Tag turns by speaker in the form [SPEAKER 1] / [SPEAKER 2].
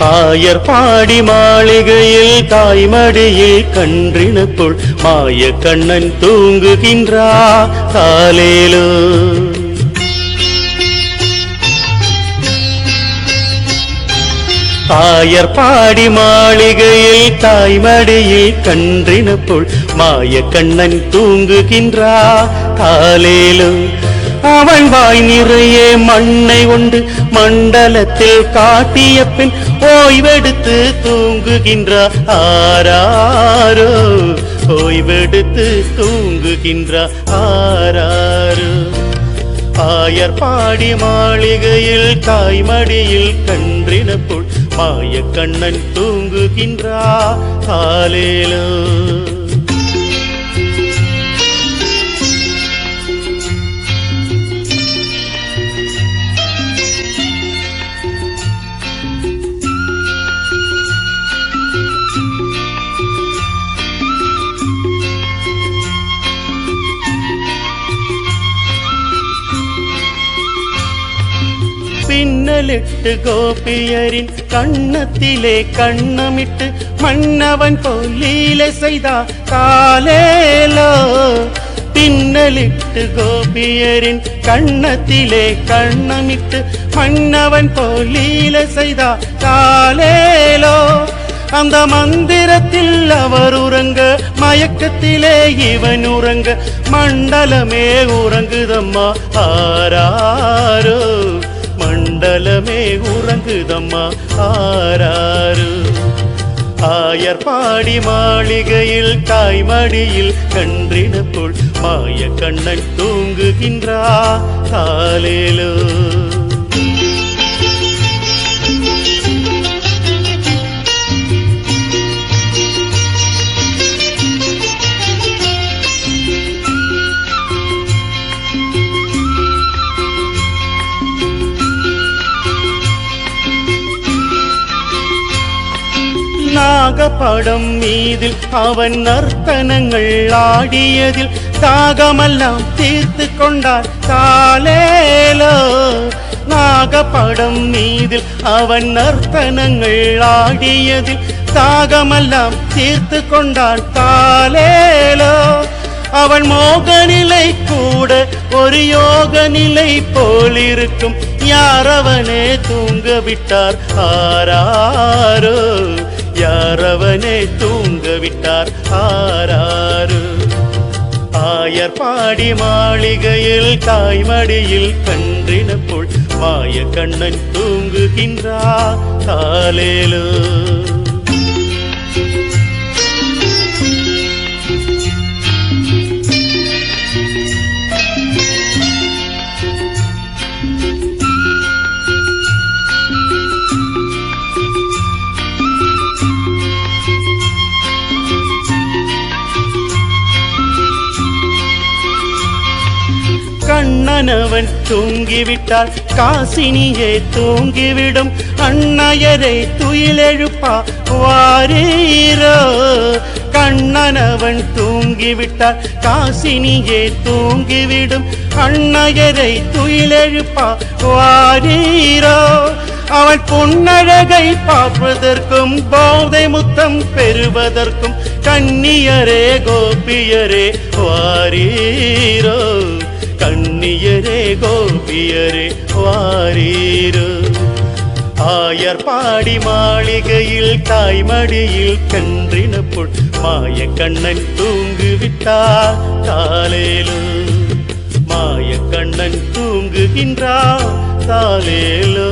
[SPEAKER 1] ஆயர் பாடி மாளிகையில் தாய்மடியில் கன்றினுக்குள் மாய கண்ணன் தூங்குகின்றார் காலேலோ. ஆயர் பாடி மாளிகையில் தாய்மடியில் கன்றினுக்குள் மாய கண்ணன் தூங்குகின்றார் காலேலோ. அவன் வாய் நிறைய மண்ணை உண்டு மண்டலத்தில் காட்டிய பின் ஓய்வெடுத்து தூங்குகின்றார் ஆராரோ. ஓய்வெடுத்து தூங்குகின்றார் ஆராரோ. ஆயர் பாடி மாளிகையில் தாய்மடியில் கன்றினுக்குள் மாய கண்ணன் தூங்குகின்றார் காலேலோ. பின்னலிட்டு கோபியரின் கண்ணத்திலே கண்ணமிட்டு மன்னவன் போலீலை செய்தார் காலேலோ. பின்னலிட்டு கோபியரின் கண்ணத்திலே கண்ணமிட்டு மன்னவன் போலீலை செய்தார் காலேலோ. அந்த மந்திரத்தில் அவர் உறங்க மயக்கத்திலே இவன் உறங்க மண்டலமே உறங்குதம்மா ஆராரோ. மண்டலமே உறங்குதம்மா ஆராரு. ஆயர் பாடி மாளிகையில் தாய்மடியில் கன்றினுக்குள் மாய கண்ணன் தூங்குகின்றார் காலேலோ. நாகப்படம் மீதில் அவன் நர்த்தனங்கள் ஆடியதில் தாகமெல்லாம் தீர்த்து கொண்டார் காலேலோ. நாகப்படம் மீதில் அவன் நர்த்தனங்கள் ஆடியதில் தாகமெல்லாம் தீர்த்து கொண்டார் காலேலோ. அவன் மோக நிலை கூட ஒரு யோக நிலை போலிருக்கும் யாரவனே தூங்க விட்டார் ஆராரோ. யாரவனே தூங்க விட்டார் ஆராரு. ஆயர் பாடி மாளிகையில் தாய்மடியில் கன்றினுக்குள் மாய கண்ணன் தூங்குகின்றார் காலேலோ. கண்ணனவன் தூங்கிவிட்டால் காசினியே தூங்கிவிடும் அண்ணயரை துயிலெழுப்பா வாரீரோ. கண்ணனவன் தூங்கிவிட்டால் காசினியே தூங்கிவிடும் அண்ணயரை துயிலெழுப்பா வாரீரோ. அவன் பொன்னழகை பார்ப்பதற்கும் போதை முத்தம் பெறுவதற்கும் கன்னியரே கோபியரே வாரீரோ. கன்னியரே கோபியரே வாரீரோ. ஆயர் பாடி மாளிகையில் தாய்மடியில் கன்றினுக்குள் மாய கண்ணன் தூங்குவிட்டார் காலேலோ. மாய கண்ணன் தூங்குகின்றார் காலேலோ.